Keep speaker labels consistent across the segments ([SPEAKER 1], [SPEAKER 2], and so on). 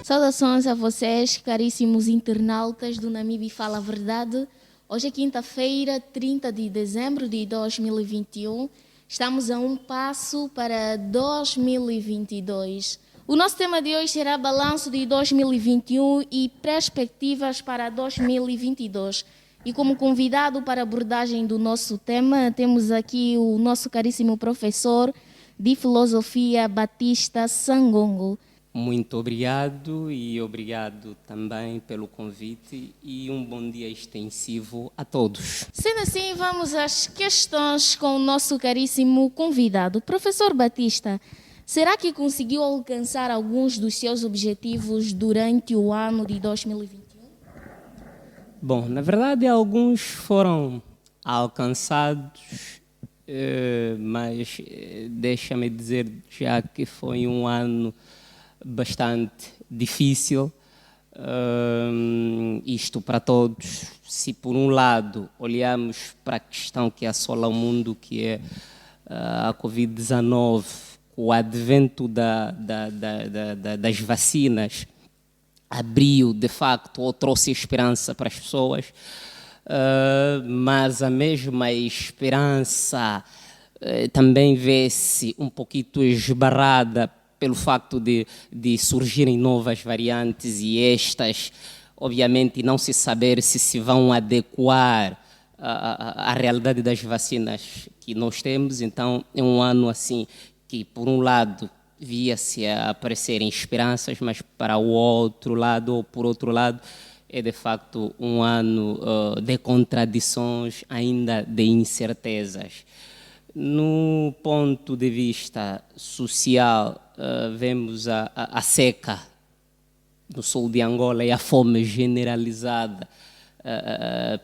[SPEAKER 1] Saudações a vocês, caríssimos internautas do Namibe Fala a Verdade. Hoje é quinta-feira, 30 de dezembro de 2021. Estamos a um passo para 2022. O nosso tema de hoje será balanço de 2021 e perspectivas para 2022. E como convidado para a abordagem do nosso tema, temos aqui o nosso caríssimo professor de filosofia, Batista Sangongo.
[SPEAKER 2] Muito obrigado e obrigado também pelo convite e um bom dia extensivo a todos.
[SPEAKER 1] Sendo assim, vamos às questões com o nosso caríssimo convidado. Professor Batista, será que conseguiu alcançar alguns dos seus objetivos durante o ano de 2021?
[SPEAKER 2] Bom, na verdade alguns foram alcançados, mas deixa-me dizer já que foi um ano bastante difícil, isto para todos. Se por um lado olhamos para a questão que assola o mundo, que é a Covid-19, o advento das vacinas abriu de facto ou trouxe esperança para as pessoas, mas a mesma esperança também vê-se um pouquinho esbarrada pelo facto de surgirem novas variantes e estas, obviamente, não se saber se vão adequar à realidade das vacinas que nós temos. Então, é um ano assim que, por um lado, via-se aparecerem esperanças, mas para o outro lado, ou por outro lado, é de facto um ano de contradições, ainda de incertezas. No ponto de vista social, vemos a seca no sul de Angola e a fome generalizada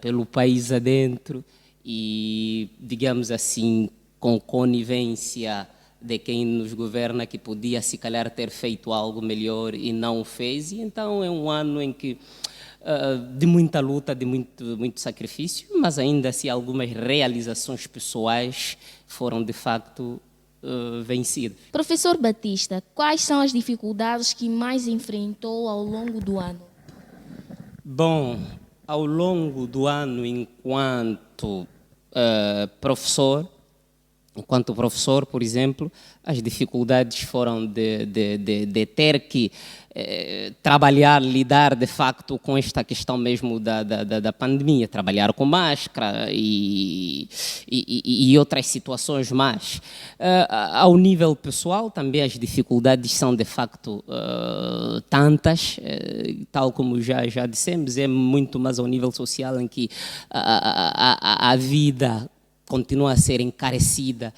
[SPEAKER 2] pelo país adentro e, digamos assim, com conivência de quem nos governa, que podia, se calhar, ter feito algo melhor e não o fez. E então é um ano em que de muita luta, de muito sacrifício, mas ainda assim algumas realizações pessoais foram de facto vencidas.
[SPEAKER 1] Professor Batista, quais são as dificuldades que mais enfrentou ao longo do ano?
[SPEAKER 2] Bom, ao longo do ano, enquanto professor, por exemplo, as dificuldades foram de ter que trabalhar, lidar de facto com esta questão mesmo da pandemia, trabalhar com máscara e outras situações mais. Ao nível pessoal, também as dificuldades são de facto tantas, tal como já dissemos, é muito mais ao nível social em que a vida continua a ser encarecida,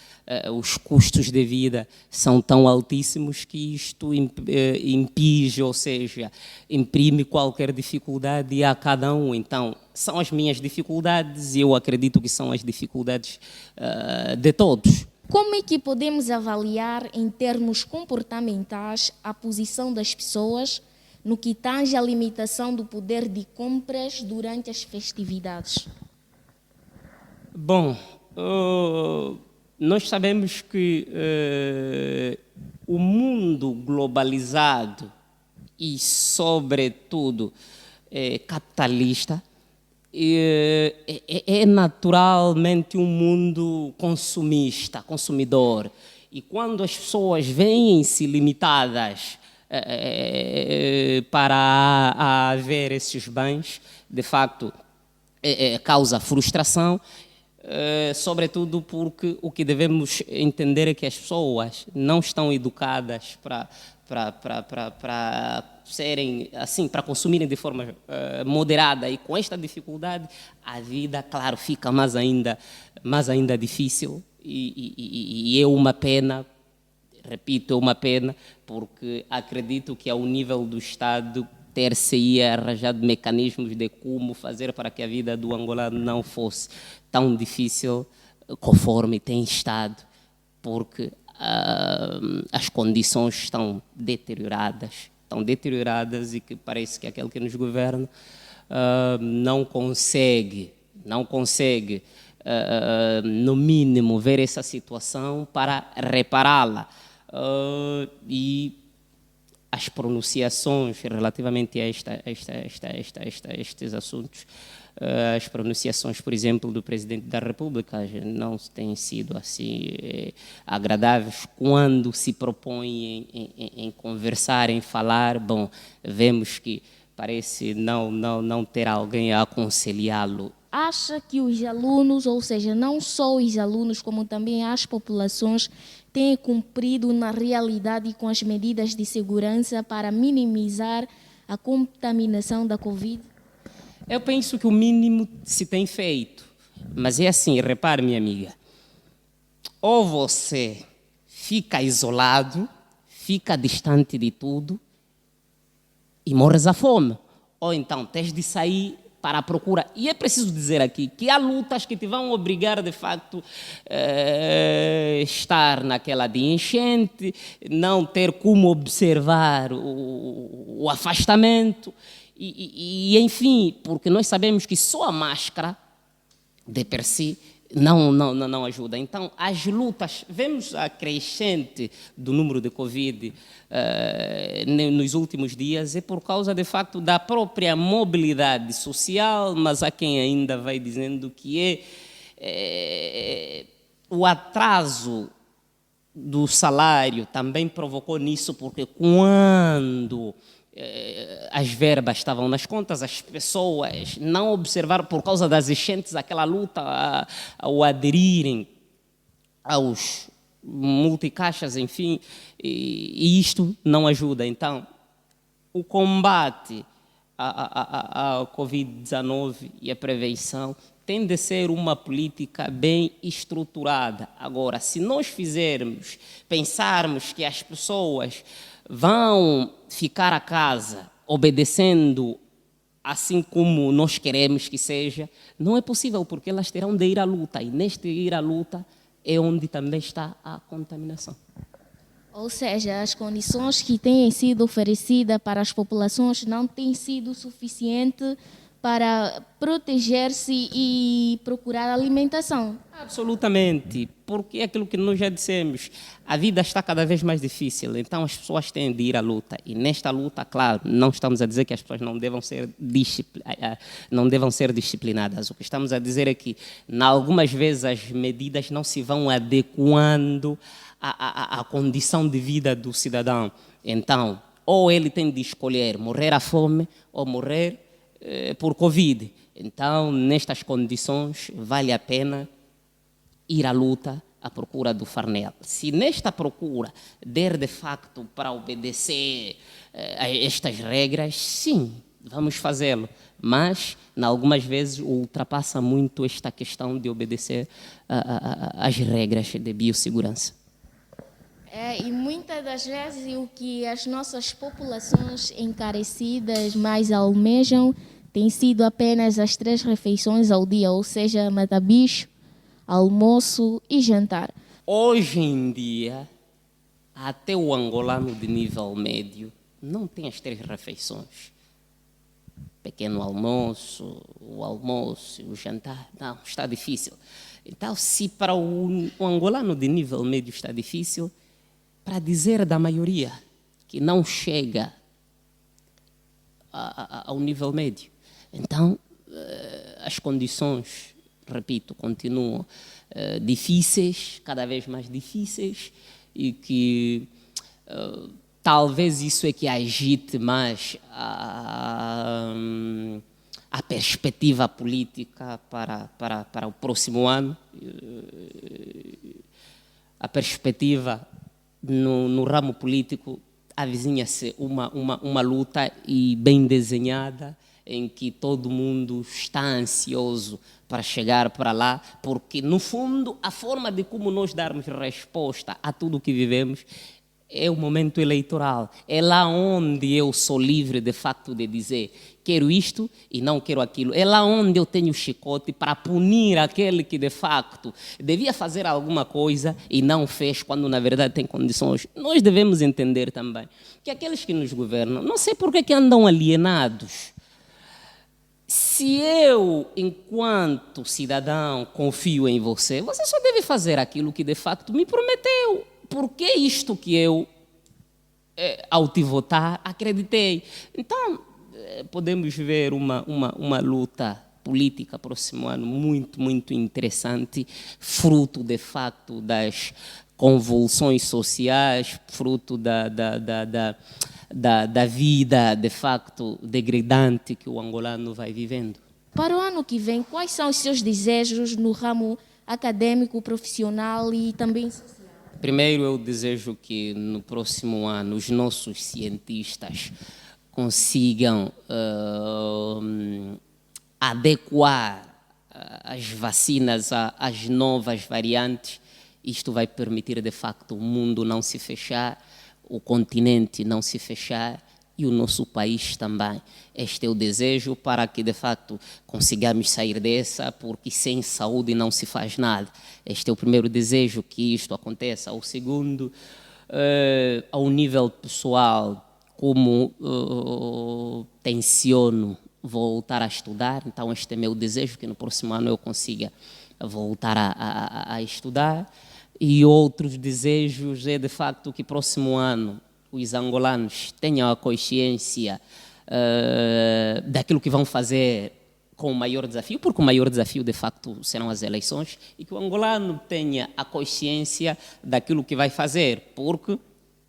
[SPEAKER 2] os custos de vida são tão altíssimos que isto impinge, ou seja, imprime qualquer dificuldade a cada um. Então, são as minhas dificuldades e eu acredito que são as dificuldades de todos.
[SPEAKER 1] Como é que podemos avaliar, em termos comportamentais, a posição das pessoas no que tange à limitação do poder de compras durante as festividades?
[SPEAKER 2] Bom, nós sabemos que o mundo globalizado e, sobretudo, capitalista é naturalmente um mundo consumidor. E quando as pessoas veem-se limitadas para haver esses bens, de facto, causa frustração. Sobretudo porque o que devemos entender é que as pessoas não estão educadas para serem assim, para consumirem de forma moderada, e com esta dificuldade a vida, claro, fica mais ainda difícil e é uma pena, repito, é uma pena, porque acredito que ao nível do Estado ter-se-ia arranjado mecanismos de como fazer para que a vida do angolano não fosse tão difícil conforme tem estado, porque as condições estão deterioradas e que parece que aquele que nos governa não consegue, no mínimo, ver essa situação para repará-la. E as pronunciações relativamente a estes assuntos, as pronunciações, por exemplo, do Presidente da República não têm sido assim agradáveis quando se propõe em conversar, em falar. Bom, vemos que parece não ter alguém a aconselhá-lo.
[SPEAKER 1] Acha que os alunos, ou seja, não só os alunos, como também as populações, têm cumprido na realidade com as medidas de segurança para minimizar a contaminação da Covid?
[SPEAKER 2] Eu penso que o mínimo se tem feito, mas é assim, repare, minha amiga, ou você fica isolado, fica distante de tudo e morres à fome, ou então tens de sair para a procura. E é preciso dizer aqui que há lutas que te vão obrigar, de facto, estar naquela de enchente, não ter como observar o afastamento, enfim, porque nós sabemos que só a máscara, de per si, não ajuda. Então, as lutas, vemos a crescente do número de Covid nos últimos dias, é por causa, de facto, da própria mobilidade social, mas há quem ainda vai dizendo que o atraso do salário também provocou nisso, porque quando as verbas estavam nas contas, as pessoas não observaram, por causa das enchentes, aquela luta ao aderirem aos multicaixas, enfim, e isto não ajuda. Então, o combate à Covid-19 e a prevenção tem de ser uma política bem estruturada. Agora, se nós pensarmos que as pessoas vão ficar a casa obedecendo assim como nós queremos que seja, não é possível, porque elas terão de ir à luta, e neste ir à luta é onde também está a contaminação.
[SPEAKER 1] Ou seja, as condições que têm sido oferecidas para as populações não têm sido suficientes para proteger-se e procurar alimentação.
[SPEAKER 2] Absolutamente, porque é aquilo que nós já dissemos, a vida está cada vez mais difícil, então as pessoas têm de ir à luta, e nesta luta, claro, não estamos a dizer que as pessoas não devam ser disciplinadas, o que estamos a dizer é que, algumas vezes, as medidas não se vão adequando à condição de vida do cidadão. Então, ou ele tem de escolher morrer à fome ou morrer por Covid. Então, nestas condições, vale a pena ir à luta à procura do farnel. Se nesta procura der de facto para obedecer a estas regras, sim, vamos fazê-lo. Mas, algumas vezes, ultrapassa muito esta questão de obedecer às regras de biossegurança.
[SPEAKER 1] E muitas das vezes o que as nossas populações encarecidas mais almejam tem sido apenas as 3 refeições ao dia, ou seja, mata-bicho, almoço e jantar.
[SPEAKER 2] Hoje em dia, até o angolano de nível médio não tem as 3 refeições. Pequeno almoço, o almoço e o jantar, não, está difícil. Então, se para o angolano de nível médio está difícil, para dizer da maioria que não chega ao nível médio. Então, as condições, repito, continuam difíceis, cada vez mais difíceis, e que talvez isso é que agite mais a perspectiva política para o próximo ano. A perspectiva no ramo político avizinha-se uma luta e bem desenhada, em que todo mundo está ansioso para chegar para lá, porque, no fundo, a forma de como nós darmos resposta a tudo o que vivemos é o momento eleitoral. É lá onde eu sou livre, de facto, de dizer quero isto e não quero aquilo. É lá onde eu tenho chicote para punir aquele que, de facto, devia fazer alguma coisa e não fez, quando, na verdade, tem condições. Nós devemos entender também que aqueles que nos governam, não sei por que andam alienados. Se eu, enquanto cidadão, confio em você, você só deve fazer aquilo que, de facto, me prometeu. Porque isto que eu ao te votar, acreditei. Então, podemos ver uma luta política próximo ano muito, muito interessante, fruto, de facto, das convulsões sociais, fruto da vida, de facto, degradante que o angolano vai vivendo.
[SPEAKER 1] Para o ano que vem, quais são os seus desejos no ramo acadêmico, profissional e também social?
[SPEAKER 2] Primeiro, eu desejo que no próximo ano os nossos cientistas consigam adequar as vacinas às novas variantes. Isto vai permitir, de facto, o mundo não se fechar, o continente não se fechar e o nosso país também. Este é o desejo para que, de facto, consigamos sair dessa, porque sem saúde não se faz nada. Este é o primeiro desejo, que isto aconteça. O segundo, ao nível pessoal, como tenciono voltar a estudar, então este é meu desejo, que no próximo ano eu consiga voltar a estudar. E outros desejos é, de facto, que próximo ano os angolanos tenham a consciência daquilo que vão fazer com o maior desafio, porque o maior desafio, de facto, serão as eleições, e que o angolano tenha a consciência daquilo que vai fazer, porque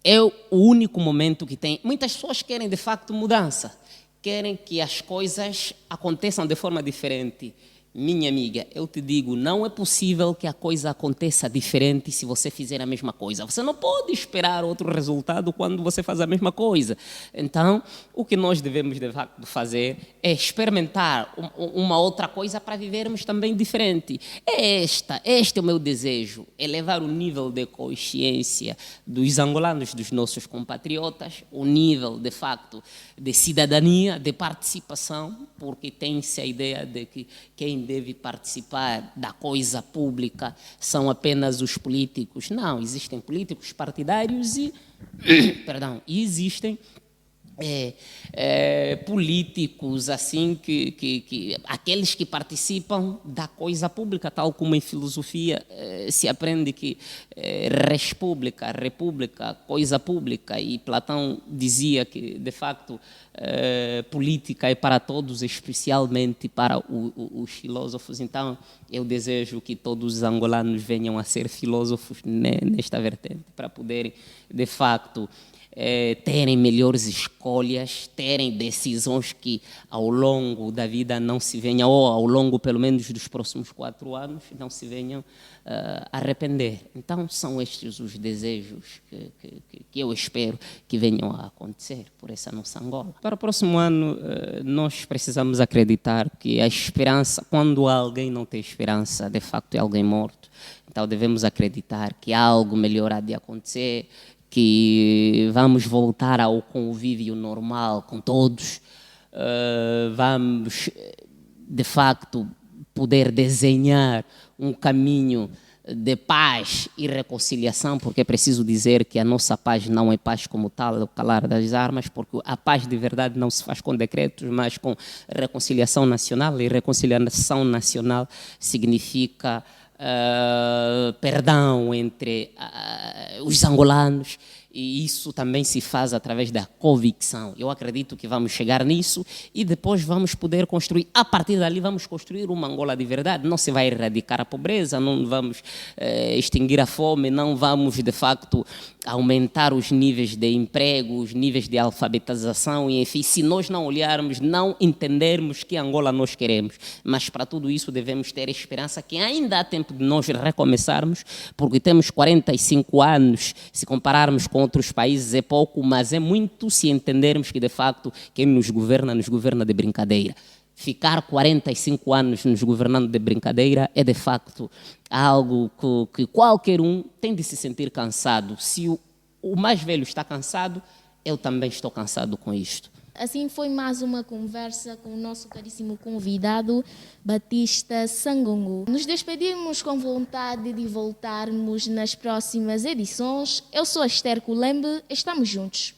[SPEAKER 2] é o único momento que tem. Muitas pessoas querem, de facto, mudança, querem que as coisas aconteçam de forma diferente. Minha amiga, eu te digo, não é possível que a coisa aconteça diferente se você fizer a mesma coisa. Você não pode esperar outro resultado quando você faz a mesma coisa. Então, o que nós devemos, de facto, fazer é experimentar uma outra coisa para vivermos também diferente. Este é o meu desejo, elevar o nível de consciência dos angolanos, dos nossos compatriotas, o nível, de facto, de cidadania, de participação, porque tem-se a ideia de que quem deve participar da coisa pública são apenas os políticos. Não, existem políticos partidários e existem políticos assim que aqueles que participam da coisa pública, tal como em filosofia se aprende que res publica, república, coisa pública, e Platão dizia que, de facto, política é para todos, especialmente para os filósofos. Então, eu desejo que todos os angolanos venham a ser filósofos nesta vertente, para poderem, de facto, terem melhores escolhas, terem decisões que ao longo da vida não se venham, ou ao longo pelo menos dos próximos 4 anos, não se venham arrepender. Então são estes os desejos que eu espero que venham a acontecer por essa nossa Angola. Para o próximo ano nós precisamos acreditar que a esperança, quando alguém não tem esperança, de facto é alguém morto. Então devemos acreditar que algo melhor há de acontecer, que vamos voltar ao convívio normal com todos, vamos, de facto, poder desenhar um caminho de paz e reconciliação, porque é preciso dizer que a nossa paz não é paz como tal, o calar das armas, porque a paz de verdade não se faz com decretos, mas com reconciliação nacional, e reconciliação nacional significa perdão entre os angolanos, e isso também se faz através da convicção. Eu acredito que vamos chegar nisso e depois vamos poder construir, a partir dali vamos construir uma Angola de verdade. Não se vai erradicar a pobreza, não vamos extinguir a fome, não vamos, de facto, aumentar os níveis de emprego, os níveis de alfabetização, e enfim, se nós não olharmos, não entendermos que Angola nós queremos. Mas para tudo isso devemos ter esperança que ainda há tempo de nós recomeçarmos, porque temos 45 anos, se compararmos com outros países é pouco, mas é muito se entendermos que, de facto, quem nos governa de brincadeira. Ficar 45 anos nos governando de brincadeira é, de facto, algo que qualquer um tem de se sentir cansado. Se o mais velho está cansado, eu também estou cansado com isto.
[SPEAKER 1] Assim foi mais uma conversa com o nosso caríssimo convidado, Batista Sangongo. Nos despedimos com vontade de voltarmos nas próximas edições. Eu sou a Esther Kulembe, estamos juntos.